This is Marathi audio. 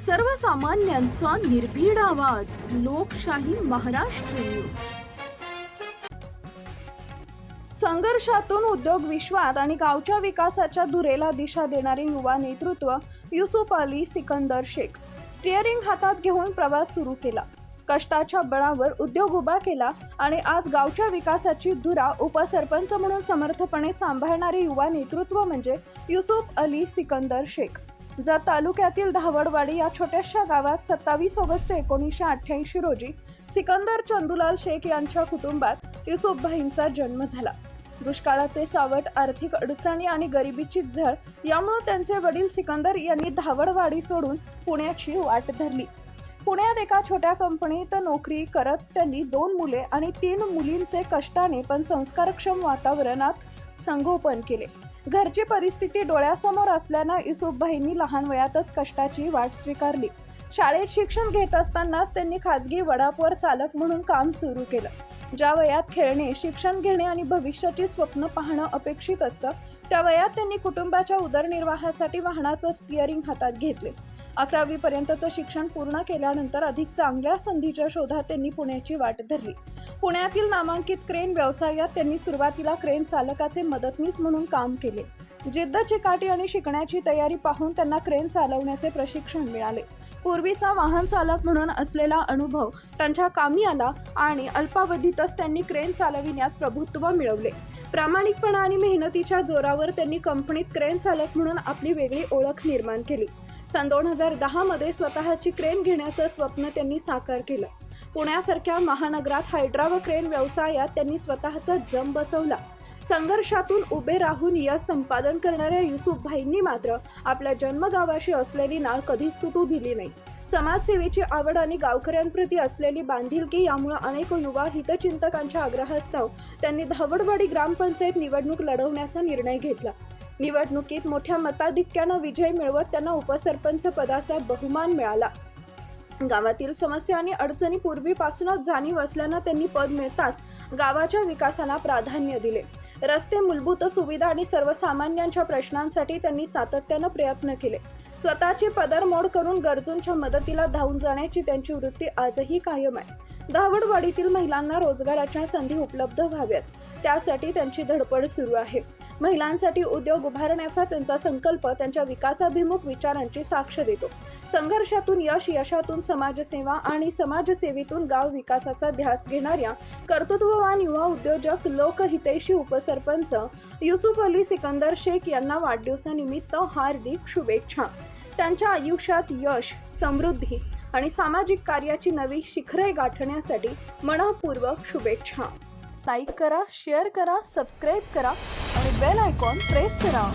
सर्वसामान्यांचा निर्भीड आवाज, लोकशाही महाराष्ट्र न्यूज. संघर्षातून उद्योग विश्वात आणि गावच्या विकासाच्या धुरेला दिशा देणारे युवा नेतृत्व युसुफ अली सिकंदर शेख स्टीअरिंग हातात घेऊन प्रवास सुरू केला. कष्टाच्या बळावर उद्योग उभा केला आणि आज गावच्या विकासाची धुरा उपसरपंच म्हणून समर्थपणे सांभाळणारे युवा नेतृत्व म्हणजे युसुफ अली सिकंदर शेख. जत तालुक्यातील धावडवाडी या छोट्याशा गावात 27 ऑगस्ट 1988 रोजी सिकंदर चंदूलाल शेख यांच्या कुटुंबात युसुफ भाईंचा जन्म झाला. दुष्काळाचे सावट, आर्थिक अडचणी आणि गरिबीची झळ यामुळे त्यांचे वडील सिकंदर यांनी धावडवाडी सोडून पुण्याची वाट धरली. पुण्यात एका छोट्या कंपनीत नोकरी करत त्यांनी 2 मुले आणि 3 मुलींचे कष्टाने पण संस्कारक्षम वातावरणात संगोपन केले. घरची परिस्थिती डोळ्यासमोर असल्यानं युसुफभाईंनी लहान वयातच कष्टाची वाट स्वीकारली. शाळेत शिक्षण घेत असतानाच त्यांनी खाजगी वडापवर चालक म्हणून काम सुरू केलं. ज्या वयात खेळणे, शिक्षण घेणे आणि भविष्याची स्वप्न पाहणं अपेक्षित असतं, त्या वयात त्यांनी कुटुंबाच्या उदरनिर्वाहासाठी वाहनाचं स्टीअरिंग हातात घेतले. 11वी पर्यंतचं शिक्षण पूर्ण केल्यानंतर अधिक चांगल्या संधीच्या शोधात त्यांनी पुण्याची वाट धरली. पुण्यातील नामांकित क्रेन व्यवसायात त्यांनी सुरुवातीला क्रेन चालकाचे मदतनीस म्हणून काम केले. जिद्द, चिकाटी आणि शिकण्याची तयारी पाहून त्यांना क्रेन चालवण्याचे प्रशिक्षण मिळाले. पूर्वीचा वाहन चालक म्हणून असलेला अनुभव त्यांच्या कामी आला आणि अल्पावधीतच त्यांनी क्रेन चालविण्यात प्रभुत्व मिळवले. प्रामाणिकपणा आणि मेहनतीच्या जोरावर त्यांनी कंपनीत क्रेन चालक म्हणून आपली वेगळी ओळख निर्माण केली. सन 2010 मध्ये स्वतःची क्रेन घेण्याचं स्वप्न त्यांनी साकार केलं. पुण्यासारख्या महानगरात हायड्रा व क्रेन व्यवसायात त्यांनी स्वतःचा जम बसवला. संघर्षातून उभे राहून यश संपादन करणाऱ्या युसुफभाईंनी मात्र आपल्या जन्मगावाशी असलेली नाळ कधीच तुटू दिली नाही. समाजसेवेची आवड आणि गावकऱ्यांप्रती असलेली बांधिलकी यामुळे अनेक युवा हितचिंतकांच्या आग्रहास्तव त्यांनी धावडवाडी ग्रामपंचायत निवडणूक लढवण्याचा निर्णय घेतला. निवडणुकीत मोठ्या मताधिक्यानं विजय मिळवत त्यांना उपसरपंच पदाचा बहुमान मिळाला. गावातील समस्या आणि अडचणी पूर्वीपासूनच जाणीव असल्यानं त्यांनी पद मिळताच गावाच्या विकासाला प्राधान्य दिले. रस्ते, मूलभूत सुविधा आणि सर्वसामान्यांच्या प्रश्नांसाठी त्यांनी सातत्यानं प्रयत्न केले. स्वतःची पदरमोड करून गरजूंच्या मदतीला धावून जाण्याची त्यांची वृत्ती आजही कायम आहे. धावडवाडीतील महिलांना रोजगाराच्या संधी उपलब्ध व्हाव्यात, त्यासाठी त्यांची धडपड सुरू आहे. महिलांसाठी उद्योग उभारण्याचा त्यांचा संकल्प त्यांच्या विकासाभिमुख विचारांची साक्ष देतो. संघर्षातून यश, यशातून समाजसेवा आणि समाजसेवेतून गाव विकासाचा ध्यास घेणाऱ्या कर्तृत्ववान युवा उद्योजक, लोकहितैषी उपसरपंच युसुफ अली सिकंदर शेख यांना वाढदिवसानिमित्त हार्दिक शुभेच्छा. त्यांच्या आयुष्यात यश, समृद्धी आणि सामाजिक कार्याची नवी शिखरे गाठण्यासाठी मनःपूर्वक शुभेच्छा. लाईक करा, शेअर करा, सबस्क्राईब करा आणि बेल आयकॉन प्रेस करा.